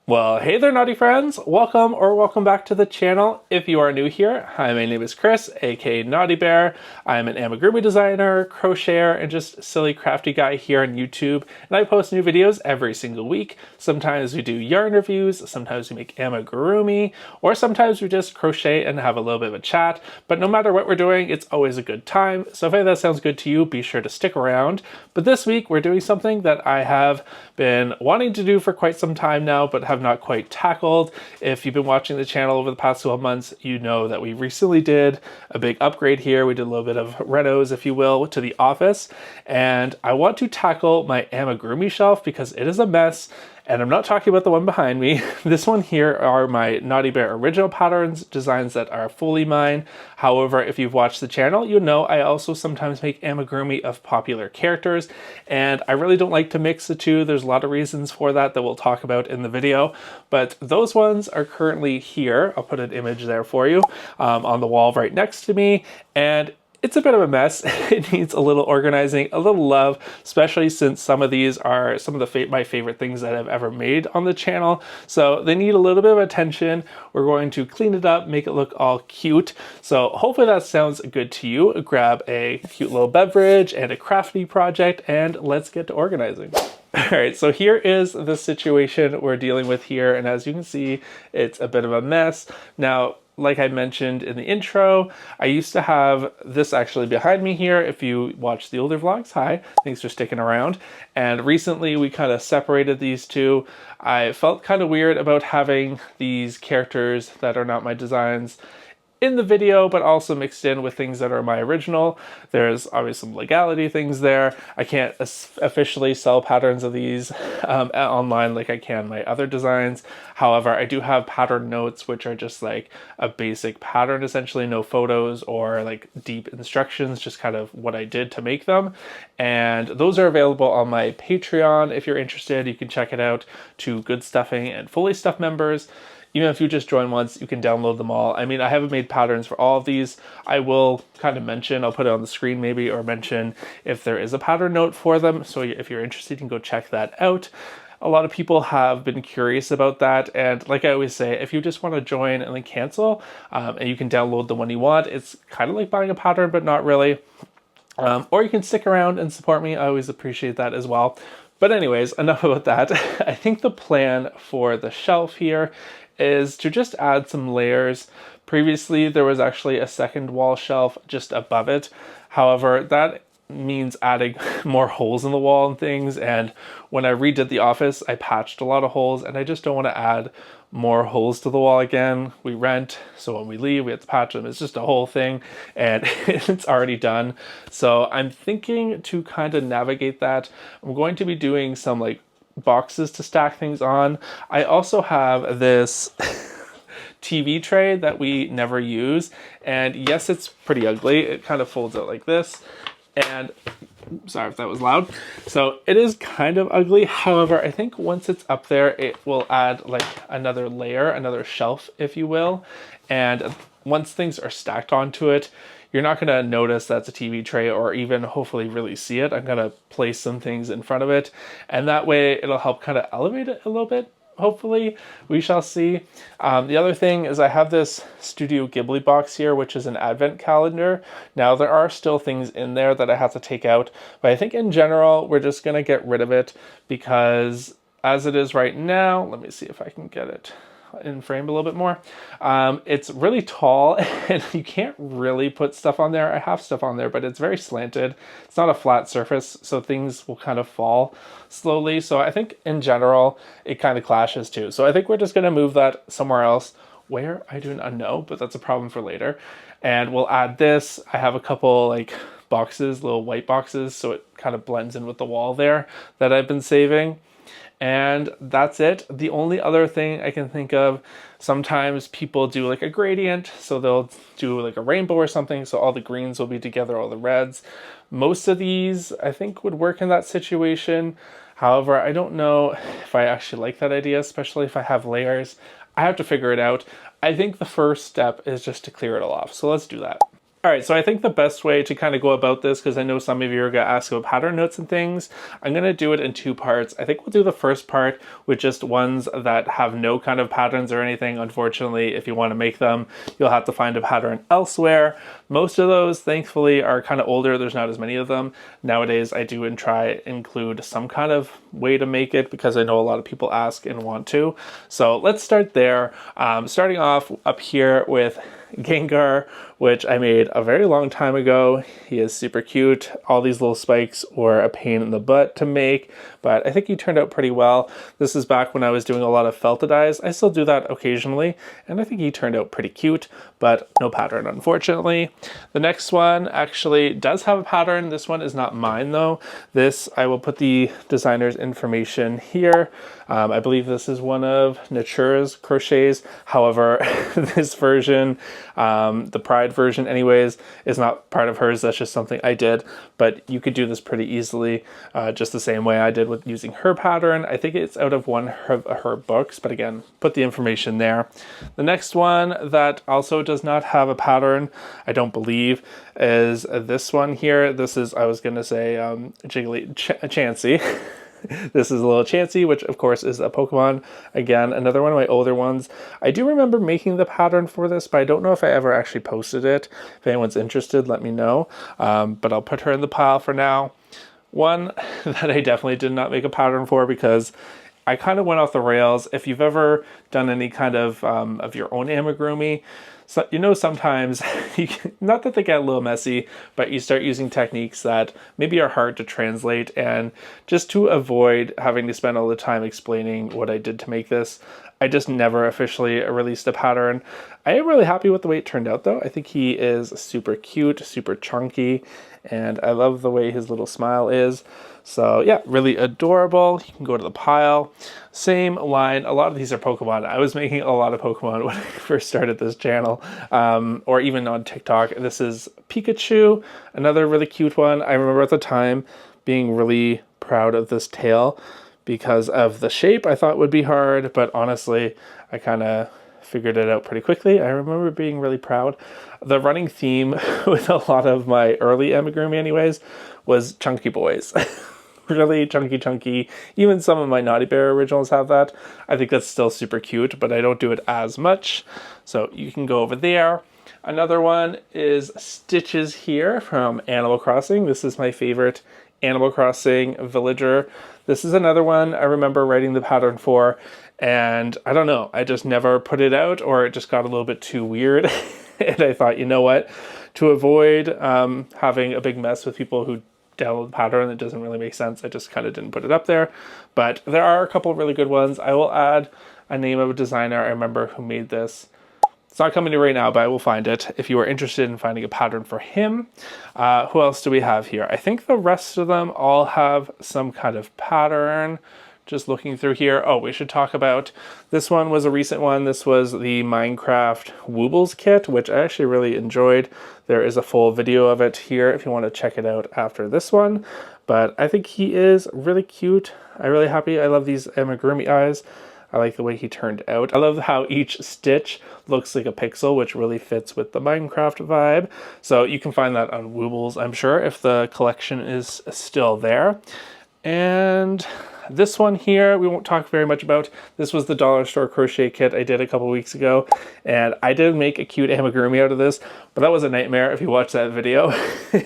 Well, hey there, naughty friends! Welcome back to the channel. If you are new here, hi, my name is Chris, aka Naughty Bear. I'm an amigurumi designer, crocheter, and just silly crafty guy here on YouTube. And I post new videos every single week. Sometimes we do yarn reviews, sometimes we make amigurumi, or sometimes we just crochet and have a little bit of a chat. But no matter what we're doing, it's always a good time. So if any of that sounds good to you, be sure to stick around. But this week we're doing something that I have been wanting to do for quite some time now, but have not quite tackled. If you've been watching the channel over the past 12 months, you know that we recently did a big upgrade here. We did a little bit of renos, if you will, to the office, and I want to tackle my amigurumi shelf because it is a mess. And I'm not talking about the one behind me. This one here are my Naughty Bear original patterns, designs that are fully mine. However, if you've watched the channel, you know I also sometimes make amigurumi of popular characters, and I really don't like to mix the two. There's a lot of reasons for that we'll talk about in the video, but those ones are currently here. I'll put an image there for you on the wall right next to me, and it's a bit of a mess. It needs a little organizing, a little love, especially since some of these are some of my favorite things that I've ever made on the channel. So they need a little bit of attention. We're going to clean it up, make it look all cute. So hopefully that sounds good to you. Grab a cute little beverage and a crafty project, and let's get to organizing. All right, so here is the situation we're dealing with here. And as you can see, it's a bit of a mess. Now, like I mentioned in the intro, I used to have this actually behind me here. If you watch the older vlogs, hi, thanks for sticking around. And recently we kind of separated these two. I felt kind of weird about having these characters that are not my designs in the video, but also mixed in with things that are my original. There's obviously some legality things there. I can't officially sell patterns of these online like I can my other designs. However, I do have pattern notes, which are just like a basic pattern, essentially no photos or like deep instructions, just kind of what I did to make them. And those are available on my Patreon. If you're interested, you can check it out to Good Stuffing and Fully Stuffed members. Even if you just join once, you can download them all. I mean, I haven't made patterns for all of these. I will kind of mention, I'll put it on the screen maybe, or mention if there is a pattern note for them. So if you're interested, you can go check that out. A lot of people have been curious about that. And like I always say, if you just want to join and then cancel, and you can download the one you want, it's kind of like buying a pattern, but not really. Or you can stick around and support me. I always appreciate that as well. But anyways, enough about that. I think the plan for the shelf here is to just add some layers. Previously, there was actually a second wall shelf just above it. However, that means adding more holes in the wall and things. And when I redid the office, I patched a lot of holes, and I just don't want to add more holes to the wall again. We rent, so when we leave, we have to patch them. It's just a whole thing, and it's already done. So I'm thinking to kind of navigate that. I'm going to be doing some like boxes to stack things on. I also have this TV tray that we never use, and yes, it's pretty ugly. It kind of folds out like this, and sorry if that was loud. So it is kind of ugly. However, I think once it's up there, it will add like another layer, another shelf, if you will. And once things are stacked onto it, you're not going to notice that's a TV tray or even hopefully really see it. I'm going to place some things in front of it, and that way it'll help kind of elevate it a little bit. Hopefully, we shall see. The other thing is I have this Studio Ghibli box here, which is an advent calendar. Now, there are still things in there that I have to take out, but I think in general, we're just going to get rid of it because as it is right now, let me see if I can get it in frame a little bit more. It's really tall and you can't really put stuff on there. I have stuff on there, but it's very slanted. It's not a flat surface, so things will kind of fall slowly. So I think in general, it kind of clashes too. So I think we're just gonna move that somewhere else. Where? I do not know, but that's a problem for later. And we'll add this. I have a couple like boxes, little white boxes, so it kind of blends in with the wall there that I've been saving. And that's it. The only other thing I can think of, sometimes people do like a gradient, so they'll do like a rainbow or something, so all the greens will be together, all the reds. Most of these I think would work in that situation. However, I don't know if I actually like that idea, especially if I have layers. I have to figure it out. I think the first step is just to clear it all off, so let's do that. All right, so I think the best way to kind of go about this, because I know some of you are going to ask about pattern notes and things, I'm going to do it in two parts. I think we'll do the first part with just ones that have no kind of patterns or anything. Unfortunately, if you want to make them, you'll have to find a pattern elsewhere. Most of those, thankfully, are kind of older. There's not as many of them. Nowadays, I do try include some kind of way to make it because I know a lot of people ask and want to. So let's start there. Starting off up here with Gengar, which I made a very long time ago. He is super cute. All these little spikes were a pain in the butt to make, but I think he turned out pretty well. This is back when I was doing a lot of felted eyes. I still do that occasionally, and I think he turned out pretty cute, but no pattern, unfortunately. The next one actually does have a pattern. This one is not mine, though. This, I will put the designer's information here. I believe this is one of Natura's crochets. However, this version, the Pride version anyways, is not part of hers. That's just something I did, but you could do this pretty easily, just the same way I did with using her pattern. I think it's out of one of her books, but again, put the information there. The next one that also does not have a pattern, I don't believe, is this one here. This is, I was going to say, Chansey. This is a little Chansey, which of course is a Pokemon. Again, another one of my older ones. I do remember making the pattern for this, but I don't know if I ever actually posted it. If anyone's interested, let me know. But I'll put her in the pile for now. One that I definitely did not make a pattern for because I kind of went off the rails. If you've ever done any kind of your own amigurumi, so, you know, sometimes, not that they get a little messy, but you start using techniques that maybe are hard to translate, and just to avoid having to spend all the time explaining what I did to make this, I just never officially released a pattern. I am really happy with the way it turned out, though. I think he is super cute, super chunky, and I love the way his little smile is. So yeah, really adorable. You can go to the pile. Same line. A lot of these are Pokemon. I was making a lot of Pokemon when I first started this channel, or even on TikTok. This is Pikachu, another really cute one. I remember at the time being really proud of this tail because of the shape. I thought would be hard, but honestly, I kind of figured it out pretty quickly. I remember being really proud. The running theme with a lot of my early amigurumi anyways was chunky boys. Really chunky. Even some of my Knotty Bear originals have that. I think that's still super cute, but I don't do it as much. So you can go over there. Another one is Stitches here from Animal Crossing. This is my favorite Animal Crossing villager. This is another one I remember writing the pattern for, and I don't know, I just never put it out, or it just got a little bit too weird. And I thought, you know what, to avoid having a big mess with people who download the pattern that doesn't really make sense, I just kind of didn't put it up there. But there are a couple of really good ones. I will add a name of a designer I remember who made this. It's not coming to right now, but I will find it if you are interested in finding a pattern for him. Who else do we have here? I think the rest of them all have some kind of pattern. Just looking through here. Oh, we should talk about, this one was a recent one. This was the Minecraft Woobles kit, which I actually really enjoyed. There is a full video of it here if you want to check it out after this one. But I think he is really cute. I'm really happy. I love these amigurumi eyes. I like the way he turned out. I love how each stitch looks like a pixel, which really fits with the Minecraft vibe. So you can find that on Woobles, I'm sure, if the collection is still there. And this one here, we won't talk very much about. This was the dollar store crochet kit I did a couple weeks ago, and I did make a cute amigurumi out of this, but that was a nightmare if you watch that video.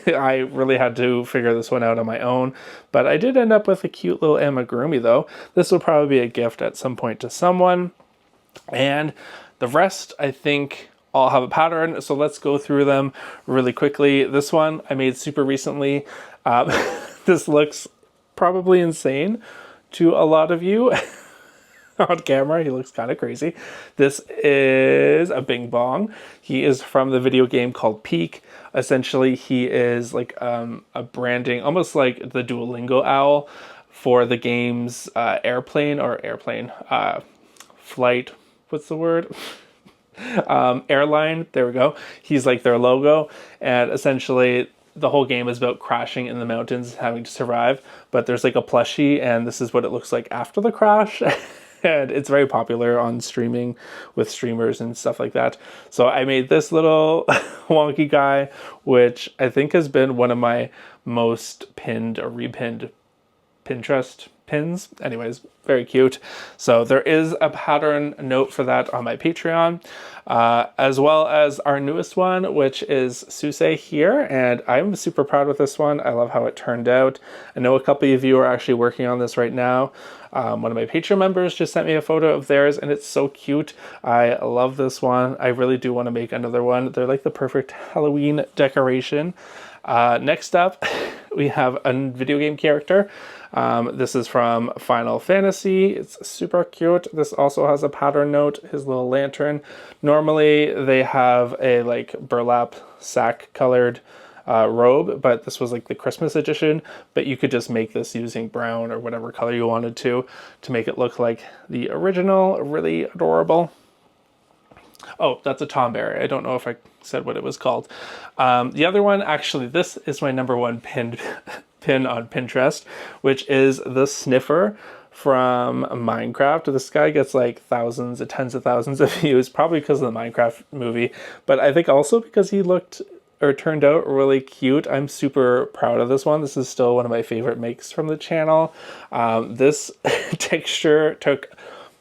I really had to figure this one out on my own, but I did end up with a cute little amigurumi though. This will probably be a gift at some point to someone, and the rest, I think, all have a pattern, so let's go through them really quickly. This one I made super recently. This looks probably insane to a lot of you on camera. He looks kind of crazy. This is a Bing Bong. He is from the video game called Peak. Essentially, he is like a branding, almost like the Duolingo owl for the game's flight. What's the word? Airline. There we go. He's like their logo, and essentially the whole game is about crashing in the mountains, having to survive, but there's like a plushie, and this is what it looks like after the crash. and it's very popular on streaming with streamers and stuff like that. So I made this little wonky guy, which I think has been one of my most pinned or repinned Pinterest pins. Anyways, very cute. So there is a pattern note for that on my Patreon, as well as our newest one, which is Suse here. And I'm super proud of this one. I love how it turned out. I know a couple of you are actually working on this right now. One of my Patreon members just sent me a photo of theirs and it's so cute. I love this one. I really do want to make another one. They're like the perfect Halloween decoration. Next up, we have a video game character. This is from Final Fantasy. It's super cute. This also has a pattern note, his little lantern. Normally they have a like burlap sack colored robe, but this was like the Christmas edition, but you could just make this using brown or whatever color you wanted to make it look like the original. Really adorable. Oh, that's a tomberry. I don't know if I said what it was called. The other one, actually, this is my number one pin on Pinterest, which is the sniffer from Minecraft. This guy gets like thousands, tens of thousands of views, probably because of the Minecraft movie, but I think also because he looked or turned out really cute. I'm super proud of this one. This is still one of my favorite makes from the channel. This texture took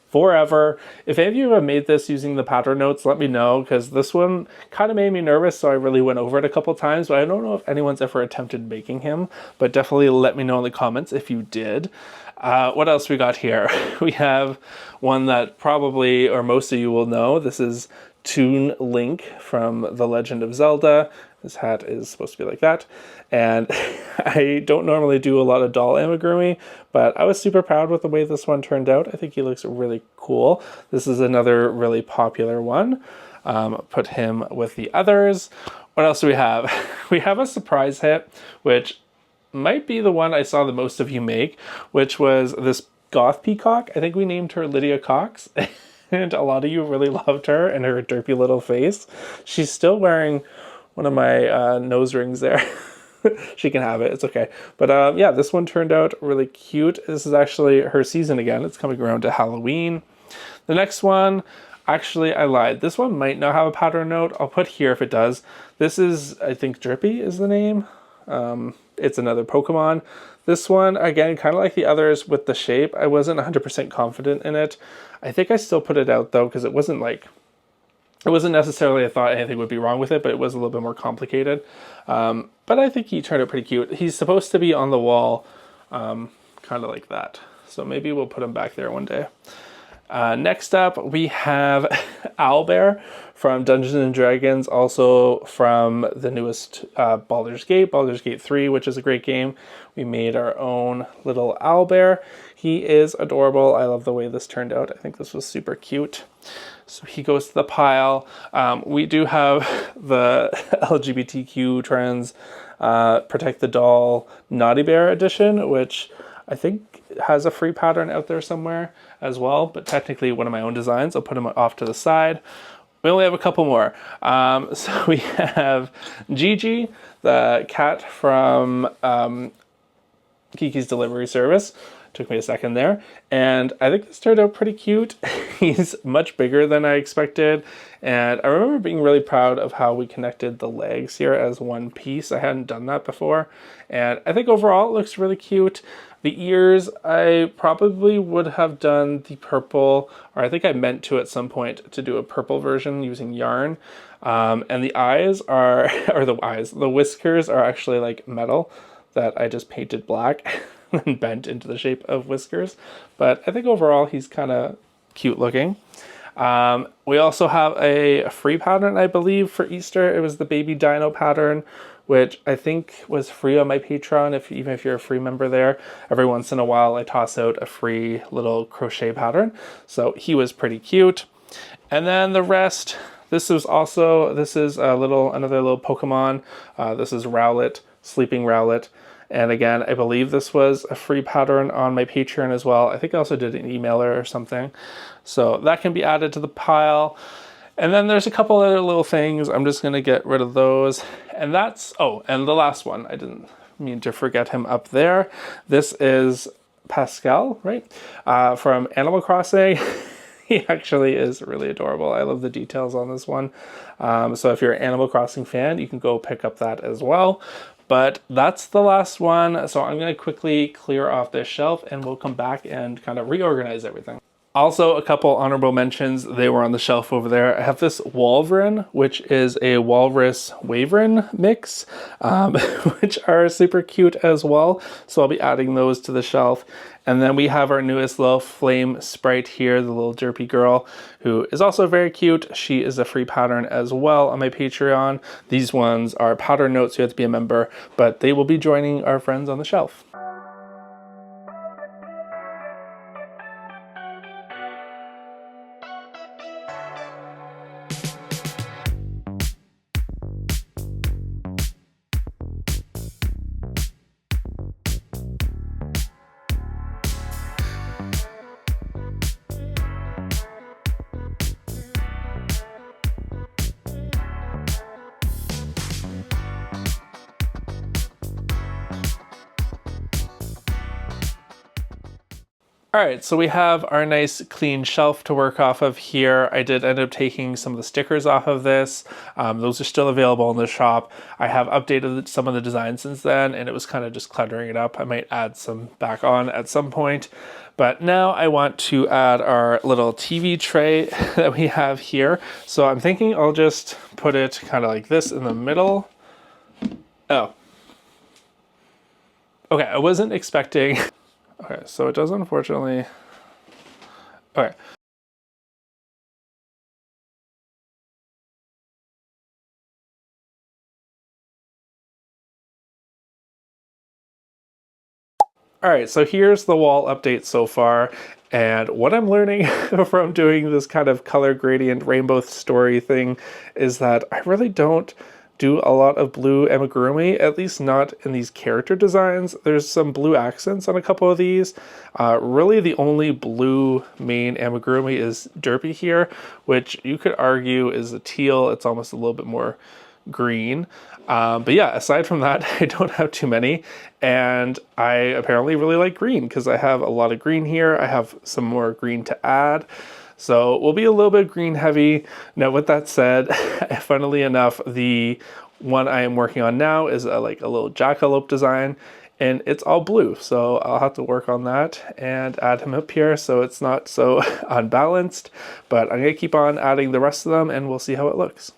forever. If any of you have made this using the pattern notes, let me know, because this one kind of made me nervous, so I really went over it a couple times, but I don't know if anyone's ever attempted making him, but definitely let me know in the comments if you did. What else we got here? We have one that probably, or most of you will know. This is Toon Link from The Legend of Zelda. His hat is supposed to be like that. And I don't normally do a lot of doll amigurumi, but I was super proud with the way this one turned out. I think he looks really cool. This is another really popular one. Put him with the others. What else do we have? We have a surprise hit, which might be the one I saw the most of you make, which was this goth peacock. I think we named her Lydia Cox. And a lot of you really loved her and her derpy little face. She's still wearing one of my nose rings there. She can have it, it's okay. But yeah, this one turned out really cute. This is actually her season again. It's coming around to Halloween. The next one, actually I lied. This one might not have a pattern note. I'll put here if it does. This is, I think Drippy is the name. It's another Pokemon. This one, again, kind of like the others with the shape. I wasn't 100% confident in it. I think I still put it out though, because it wasn't necessarily I thought anything would be wrong with it, but it was a little bit more complicated. But I think he turned out pretty cute. He's supposed to be on the wall, kind of like that. So maybe we'll put him back there one day. Next up, we have Owlbear from Dungeons & Dragons, also from the newest Baldur's Gate 3, which is a great game. We made our own little owlbear. He is adorable. I love the way this turned out. I think this was super cute. So he goes to the pile. We do have the LGBTQ trans Protect the Doll Naughty Bear edition, which I think has a free pattern out there somewhere as well, but technically one of my own designs. I'll put them off to the side. We only have a couple more. So we have Gigi, the cat from Kiki's Delivery Service. Took me a second there. And I think this turned out pretty cute. He's much bigger than I expected. And I remember being really proud of how we connected the legs here as one piece. I hadn't done that before. And I think overall it looks really cute. The ears, I probably would have done the purple, or I think I meant to at some point to do a purple version using yarn. And the eyes are, the whiskers are actually like metal that I just painted black and bent into the shape of whiskers. But I think overall he's kind of cute looking. We also have a free pattern, I believe, for Easter. It was the baby dino pattern, which I think was free on my Patreon, even if you're a free member there. Every once in a while I toss out a free little crochet pattern. So he was pretty cute. And then the rest, this is another little Pokemon. This is Rowlet, Sleeping Rowlet. And again, I believe this was a free pattern on my Patreon as well. I think I also did an emailer or something. So that can be added to the pile. And then there's a couple other little things. I'm just going to get rid of those. And that's, oh, and the last one. I didn't mean to forget him up there. This is Pascal, right? From Animal Crossing. He actually is really adorable. I love the details on this one. So if you're an Animal Crossing fan, you can go pick up that as well. But that's the last one. So I'm going to quickly clear off this shelf and we'll come back and kind of reorganize everything. Also, a couple honorable mentions. They were on the shelf over there. I have this Walvrin, which is a Walrus Waverin mix, which are super cute as well. So I'll be adding those to the shelf. And then we have our newest little flame sprite here, the little derpy girl, who is also very cute. She is a free pattern as well on my Patreon. These ones are pattern notes, you have to be a member, but they will be joining our friends on the shelf. All right, so we have our nice clean shelf to work off of here. I did end up taking some of the stickers off of this. Those are still available in the shop. I have updated some of the designs since then, and it was kind of just cluttering it up. I might add some back on at some point. But now I want to add our little TV tray that we have here. So I'm thinking I'll just put it kind of like this in the middle. Oh. Okay, I wasn't expecting... Okay, so it does unfortunately... Okay. All right, so here's the wall update so far. And what I'm learning from doing this kind of color gradient rainbow story thing is that I really don't do a lot of blue amigurumi, at least not in these character designs. There's some blue accents on a couple of these. Really the only blue main amigurumi is Derpy here, which you could argue is a teal. It's almost a little bit more green. But yeah, aside from that, I don't have too many. And I apparently really like green because I have a lot of green here. I have some more green to add. So we'll be a little bit green heavy. Now with that said, funnily enough, the one I am working on now is like a little jackalope design and it's all blue. So I'll have to work on that and add him up here so it's not so unbalanced, but I'm gonna keep on adding the rest of them and we'll see how it looks.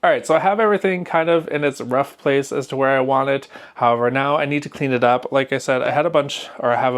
All right, so I have everything kind of in its rough place as to where I want it. However, now I need to clean it up. Like I said, I have a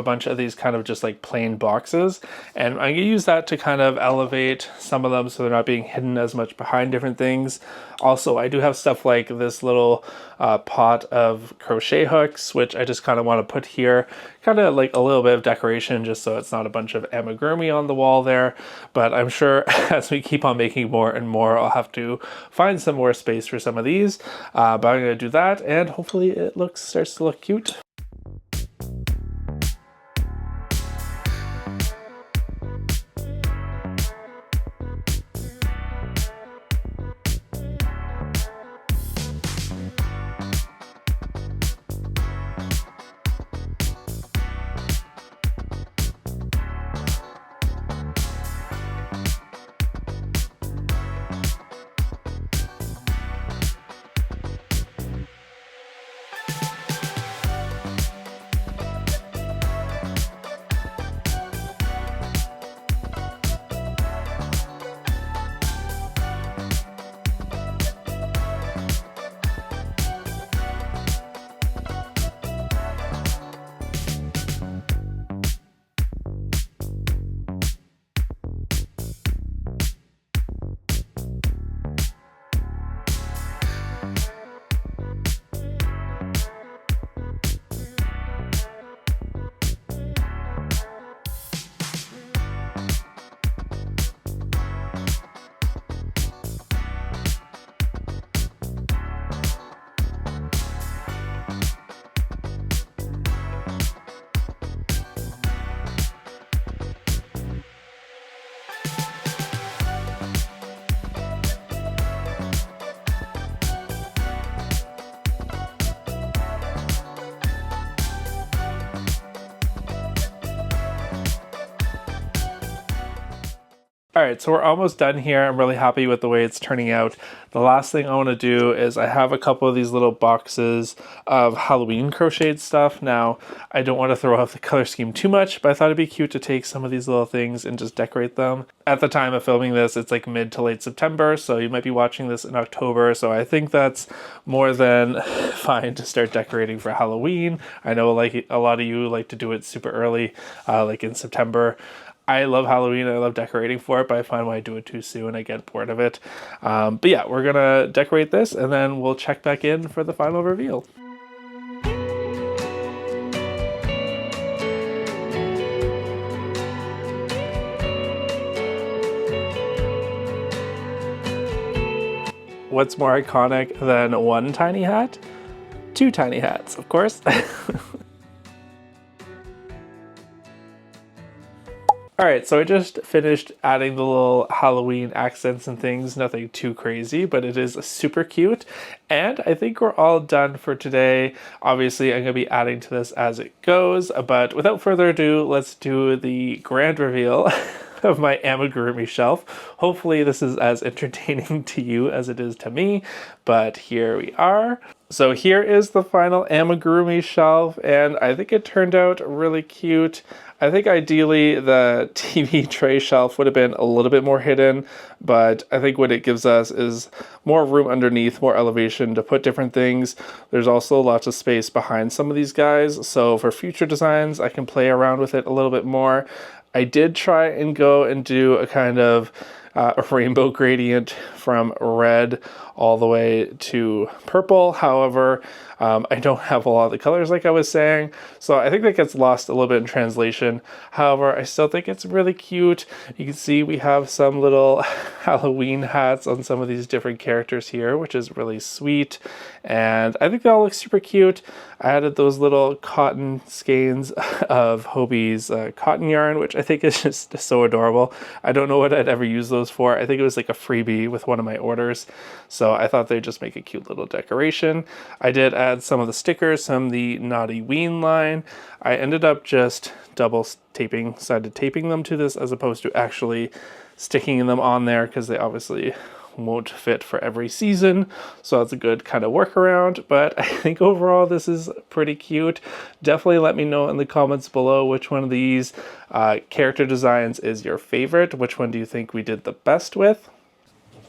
bunch of these kind of just like plain boxes, and I'm gonna use that to kind of elevate some of them so they're not being hidden as much behind different things. Also, I do have stuff like this little pot of crochet hooks, which I just kind of want to put here, kind of like a little bit of decoration just so it's not a bunch of amigurumi on the wall there. But I'm sure as we keep on making more and more, I'll have to find some more space for some of these. But I'm going to do that and hopefully it starts to look cute. All right, so we're almost done here. I'm really happy with the way it's turning out. The last thing I want to do is I have a couple of these little boxes of Halloween crocheted stuff. Now, I don't want to throw off the color scheme too much, but I thought it'd be cute to take some of these little things and just decorate them. At the time of filming this, it's like mid to late September, so you might be watching this in October, so I think that's more than fine to start decorating for Halloween. I know like a lot of you like to do it super early, like in September. I love Halloween, I love decorating for it, but I find when I do it too soon, I get bored of it. But yeah, we're gonna decorate this and then we'll check back in for the final reveal. What's more iconic than one tiny hat? Two tiny hats, of course. All right, so I just finished adding the little Halloween accents and things, nothing too crazy, but it is super cute. And I think we're all done for today. Obviously, I'm gonna be adding to this as it goes, but without further ado, let's do the grand reveal of my amigurumi shelf. Hopefully this is as entertaining to you as it is to me, but here we are. So here is the final amigurumi shelf, and I think it turned out really cute. I think ideally the TV tray shelf would have been a little bit more hidden, but I think what it gives us is more room underneath, more elevation to put different things. There's also lots of space behind some of these guys, so for future designs I can play around with it a little bit more. I did try and go and do a kind of a rainbow gradient from red all the way to purple. However, I don't have a lot of the colors like I was saying, so I think that gets lost a little bit in translation. However, I still think it's really cute. You can see we have some little Halloween hats on some of these different characters here, which is really sweet, and I think they all look super cute. I added those little cotton skeins of Hobie's cotton yarn, which I think is just so adorable. I don't know what I'd ever use those for. I think it was like a freebie with one of my orders, so I thought they'd just make a cute little decoration. I did add some of the stickers from the Knotty Ween line. I ended up just sided taping them to this as opposed to actually sticking them on there because they obviously won't fit for every season, so that's a good kind of workaround. But I think overall this is pretty cute. Definitely let me know in the comments below which one of these character designs is your favorite. Which one do you think we did the best with?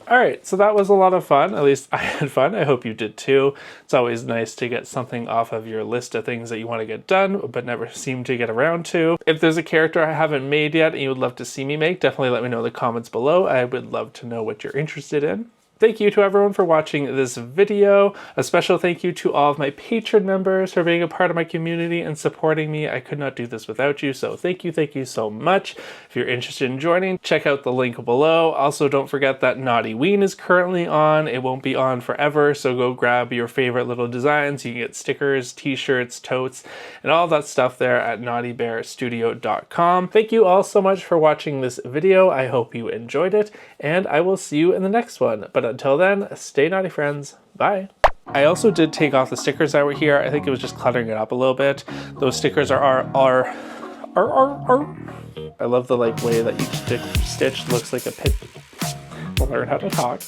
All right, so that was a lot of fun. At least I had fun. I hope you did too. It's always nice to get something off of your list of things that you want to get done, but never seem to get around to. If there's a character I haven't made yet and you would love to see me make, definitely let me know in the comments below. I would love to know what you're interested in. Thank you to everyone for watching this video. A special thank you to all of my Patreon members for being a part of my community and supporting me. I could not do this without you, so thank you so much. If you're interested in joining, check out the link below. Also, don't forget that Knotty Ween is currently on. It won't be on forever, so go grab your favorite little designs. You can get stickers, t-shirts, totes, and all that stuff there at knottybearstudio.com. Thank you all so much for watching this video. I hope you enjoyed it, and I will see you in the next one. But until then, stay naughty, friends. Bye. I also did take off the stickers that were here. I think it was just cluttering it up a little bit. Those stickers are. I love the way that each stitch looks like a pit. We'll learn how to talk.